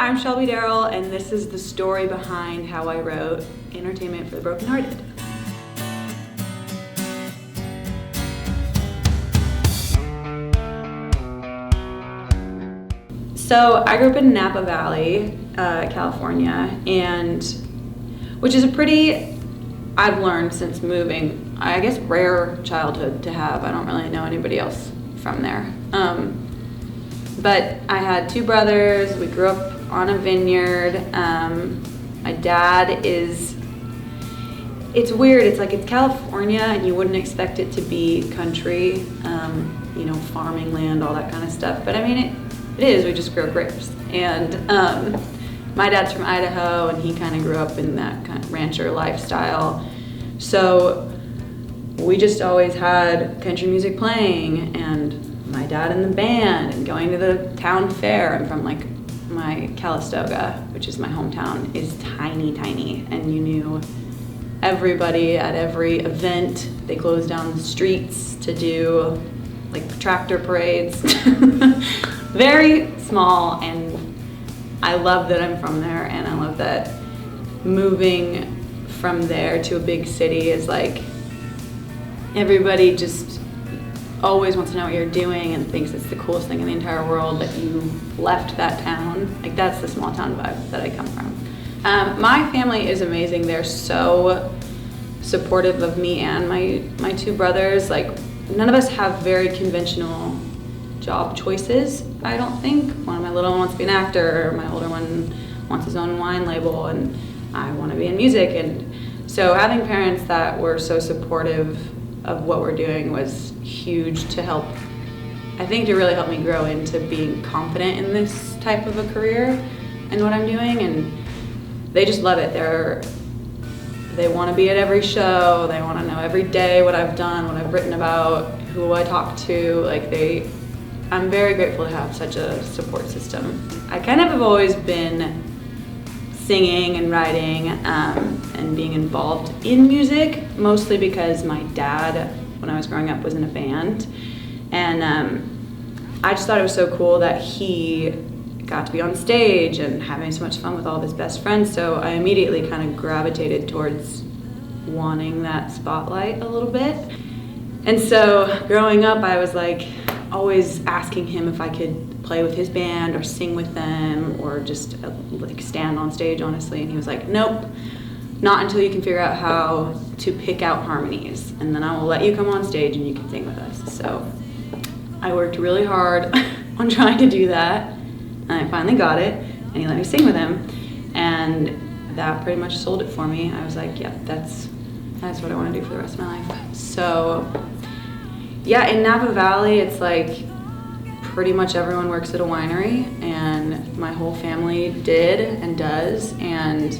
I'm Shelby Darrall, and this is the story behind how I wrote Entertainment for the Brokenhearted. So I grew up in Napa Valley, California, and which is a pretty, I've learned since moving, I guess rare childhood to have. I don't really know anybody else from there. But I had two brothers. We grew up on a vineyard. My dad is, it's weird. It's like it's California and you wouldn't expect it to be country, you know, farming land, all that kind of stuff. But I mean, it is. We just grow grapes. And my dad's from Idaho, and he kind of grew up in that kind of rancher lifestyle. So we just always had country music playing, and my dad in the band, and going to the town fair. I'm from like my Calistoga, which is my hometown, is tiny, and you knew everybody at every event. They closed down the streets to do like tractor parades. Very small, and I love that I'm from there, and I love that moving from there to a big city is like everybody just always wants to know what you're doing and thinks it's the coolest thing in the entire world that you left that town. Like, that's the small town vibe that I come from. My family is amazing. They're so supportive of me and my two brothers. Like, none of us have very conventional job choices, I don't think. One of my little one wants to be an actor, my older one wants his own wine label, and I want to be in music. And so having parents that were so supportive of what we're doing was huge to help, I think, to really help me grow into being confident in this type of a career and what I'm doing. And they just love it. They want to be at every show. They want to know every day what I've done, what I've written about, who I talk to. Like, I'm very grateful to have such a support system. I kind of have always been singing and writing and being involved in music, mostly because my dad, when I was growing up, was in a band. And I just thought it was so cool that he got to be on stage and having so much fun with all of his best friends. So I immediately kind of gravitated towards wanting that spotlight a little bit. And so growing up, I was like always asking him if I could play with his band or sing with them or just like stand on stage, honestly. And he was like, nope, not until you can figure out how to pick out harmonies, and then I will let you come on stage and you can sing with us. So I worked really hard on trying to do that, and I finally got it, and he let me sing with him, and that pretty much sold it for me. I was like, yeah, that's what I want to do for the rest of my life. So yeah, in Napa Valley, it's like pretty much everyone works at a winery, and my whole family did and does, and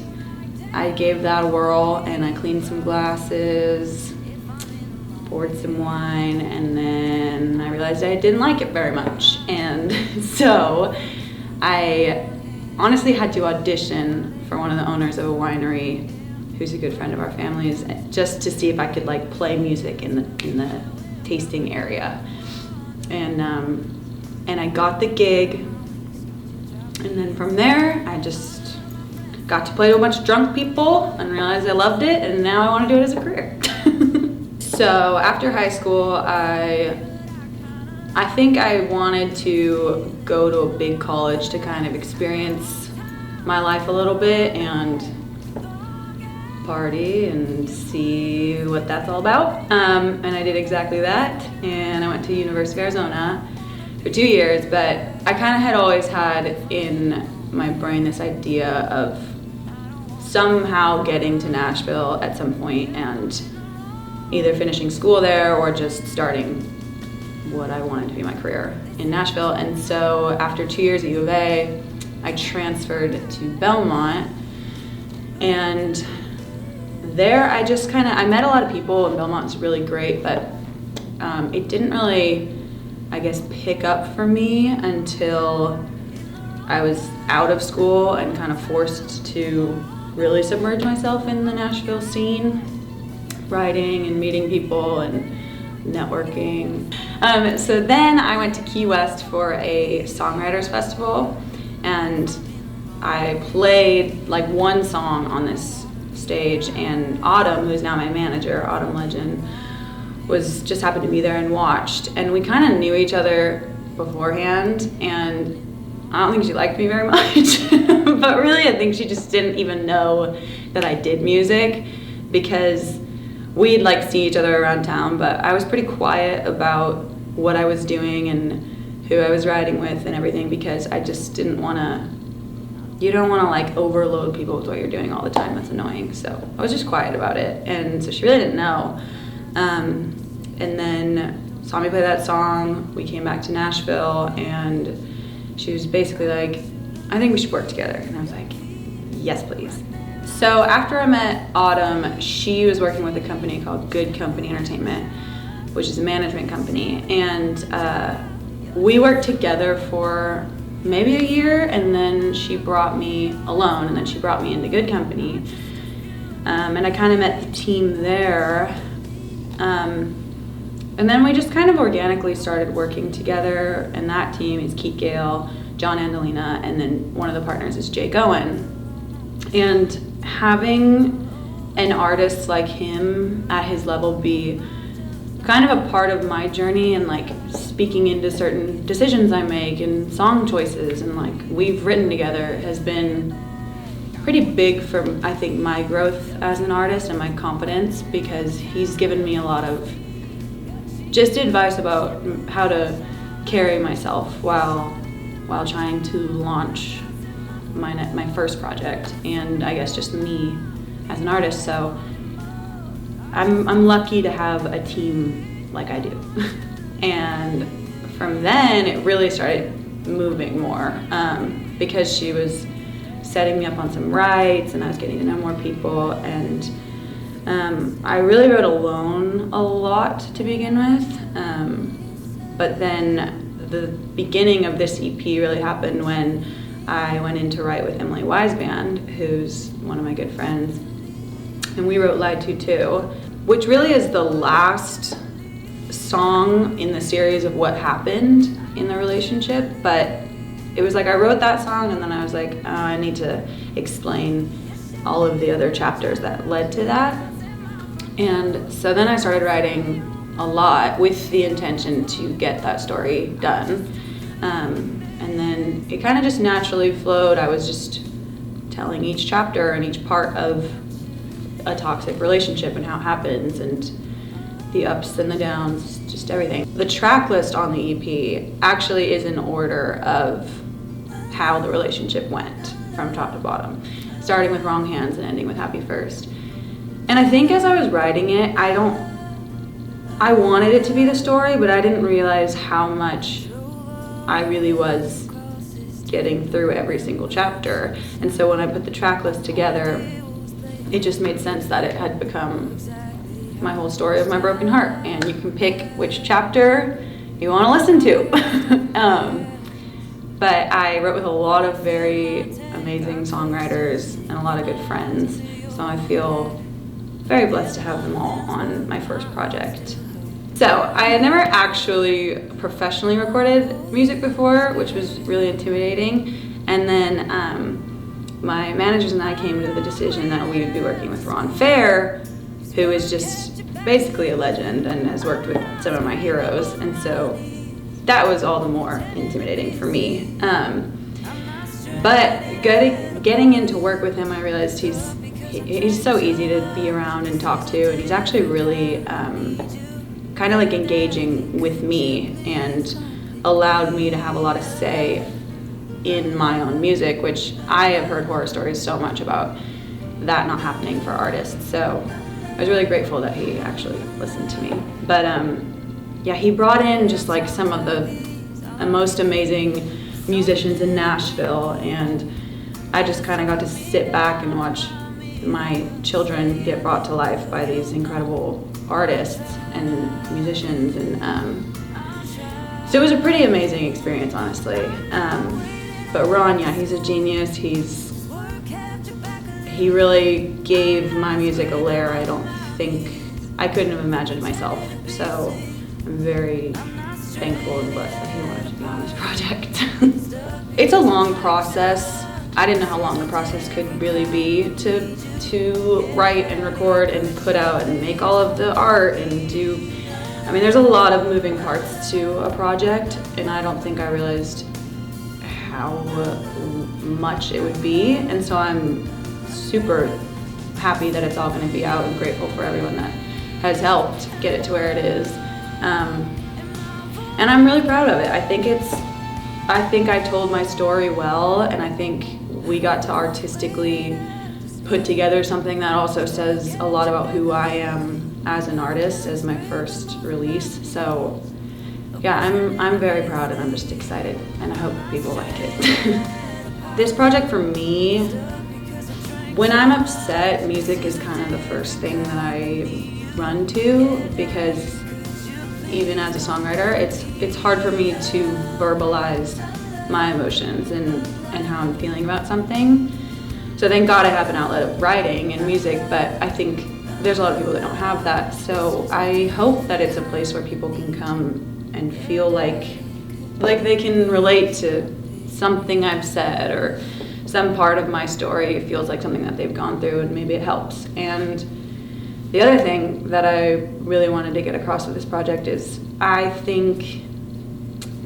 I gave that a whirl, and I cleaned some glasses, poured some wine, and then I realized I didn't like it very much. And so I honestly had to audition for one of the owners of a winery, who's a good friend of our family's, just to see if I could like play music in the tasting area. And I got the gig, and then from there I just got to play to a bunch of drunk people and realized I loved it, and now I want to do it as a career. So after high school, I think I wanted to go to a big college to kind of experience my life a little bit and party and see what that's all about. And I did exactly that, and I went to University of Arizona for 2 years, but I kind of had always had in my brain this idea of somehow getting to Nashville at some point and either finishing school there or just starting what I wanted to be my career in Nashville. And so after 2 years at U of A, I transferred to Belmont, and there I just I met a lot of people, and Belmont's really great, but it didn't really, I guess, pick up for me until I was out of school and kind of forced to really submerge myself in the Nashville scene, writing and meeting people and networking. So then I went to Key West for a songwriters festival, and I played like one song on this stage, and Autumn, who's now my manager, Autumn Legend, just happened to be there and watched, and we kind of knew each other beforehand, and I don't think she liked me very much, but really I think she just didn't even know that I did music, because we'd like see each other around town, but I was pretty quiet about what I was doing and who I was riding with and everything, because I just didn't want to, you don't want to like overload people with what you're doing all the time. That's annoying. So I was just quiet about it, and so she really didn't know. And then saw me play that song. We came back to Nashville, and she was basically like, I think we should work together. And I was like, yes, please. So after I met Autumn, she was working with a company called Good Company Entertainment, which is a management company. And we worked together for maybe a year, and then she brought me alone, and then she brought me into Good Company. And I kind of met the team there. And then we just kind of organically started working together, and that team is Keith Gale, John Andolina, and then one of the partners is Jake Owen. And having an artist like him at his level be kind of a part of my journey, and like speaking into certain decisions I make and song choices, and like we've written together, has been pretty big for, I think, my growth as an artist and my confidence, because he's given me a lot of just advice about how to carry myself while trying to launch my first project, and I guess just me as an artist. So I'm lucky to have a team like I do. And from then it really started moving more, because she was setting me up on some rides, and I was getting to know more people, and I really wrote alone a lot to begin with, but then the beginning of this EP really happened when I went in to write with Emily Weisband, who's one of my good friends, and we wrote Lied to Too, which really is the last song in the series of what happened in the relationship. But it was like I wrote that song, and then I was like, oh, I need to explain all of the other chapters that led to that. And so then I started writing a lot with the intention to get that story done. And then it kind of just naturally flowed. I was just telling each chapter and each part of a toxic relationship and how it happens, and the ups and the downs, just everything. The track list on the EP actually is in order of how the relationship went from top to bottom, starting with Wrong Hands and ending with Happy First. And I think as I was writing it, I wanted it to be the story, but I didn't realize how much I really was getting through every single chapter. And so when I put the track list together, it just made sense that it had become my whole story of my broken heart, and you can pick which chapter you want to listen to. But I wrote with a lot of very amazing songwriters and a lot of good friends, so I feel very blessed to have them all on my first project. So I had never actually professionally recorded music before, which was really intimidating, and then my managers and I came to the decision that we would be working with Ron Fair, who is just basically a legend and has worked with some of my heroes, and so that was all the more intimidating for me. But getting into work with him, I realized he's so easy to be around and talk to, and he's actually really kind of like engaging with me and allowed me to have a lot of say in my own music, which I have heard horror stories so much about that not happening for artists. So I was really grateful that he actually listened to me. But yeah, he brought in just like some of the most amazing musicians in Nashville, and I just kind of got to sit back and watch my children get brought to life by these incredible artists and musicians, and so it was a pretty amazing experience, honestly. But Ron, yeah, he's a genius. He really gave my music a layer I don't think I couldn't have imagined myself. So I'm very thankful and blessed that he wanted to be on this project. It's a long process I didn't know how long the process could really be to write and record and put out and make all of the art and do. I mean, there's a lot of moving parts to a project, and I don't think I realized how much it would be. And so I'm super happy that it's all going to be out and grateful for everyone that has helped get it to where it is. And I'm really proud of it. I think I told my story well, and I think we got to artistically put together something that also says a lot about who I am as an artist, as my first release. So yeah, I'm very proud, and I'm just excited, and I hope people like it. This project for me, when I'm upset, music is kind of the first thing that I run to, because even as a songwriter, it's hard for me to verbalize my emotions and how I'm feeling about something. So thank God I have an outlet of writing and music, but I think there's a lot of people that don't have that. So I hope that it's a place where people can come and feel like they can relate to something I've said, or some part of my story feels like something that they've gone through, and maybe it helps. And the other thing that I really wanted to get across with this project is I think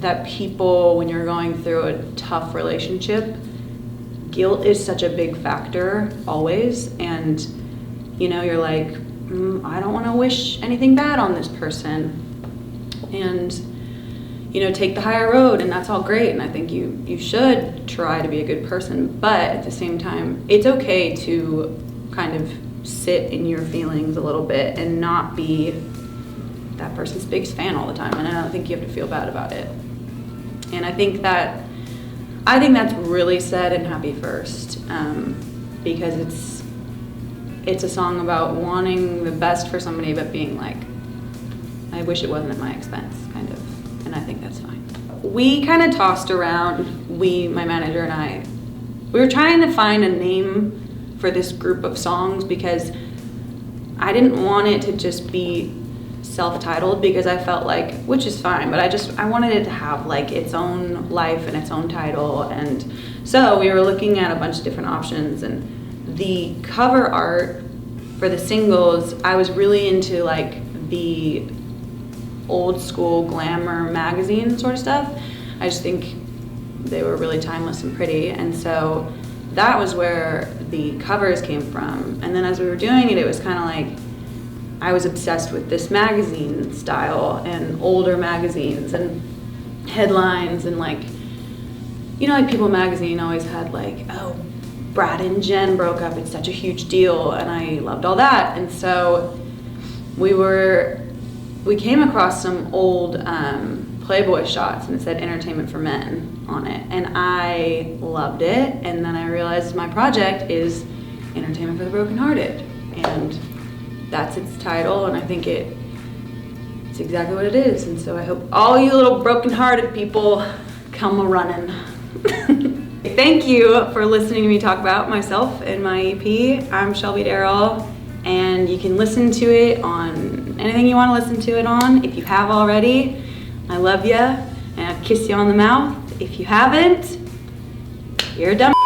that people, when you're going through a tough relationship, guilt is such a big factor always. And you're like, I don't want to wish anything bad on this person. And take the higher road, and that's all great, and I think you should try to be a good person, but at the same time, it's okay to kind of sit in your feelings a little bit and not be that person's biggest fan all the time, and I don't think you have to feel bad about it. And I think that's really said in Happy First, because it's a song about wanting the best for somebody, but being like, I wish it wasn't at my expense, kind of. And I think that's fine. We kind of tossed around, my manager and I, we were trying to find a name for this group of songs, because I didn't want it to just be self-titled, because I felt like, which is fine, but I wanted it to have like its own life and its own title. And so we were looking at a bunch of different options, and the cover art for the singles, I was really into like the old school glamour magazine sort of stuff. I just think they were really timeless and pretty, and so that was where the covers came from. And then as we were doing it, it was kind of like I was obsessed with this magazine style and older magazines and headlines, and like People Magazine always had like, oh, Brad and Jen broke up, it's such a huge deal, and I loved all that. And so we came across some old Playboy shots, and it said Entertainment for Men on it, and I loved it. And then I realized my project is Entertainment for the Brokenhearted, and that's its title, and I think it's exactly what it is. And so I hope all you little brokenhearted people come a-running. Thank you for listening to me talk about myself and my EP. I'm Shelby Darrall, and you can listen to it on anything you want to listen to it on. If you have already, I love you, and I'll kiss you on the mouth. If you haven't, you're a dumb.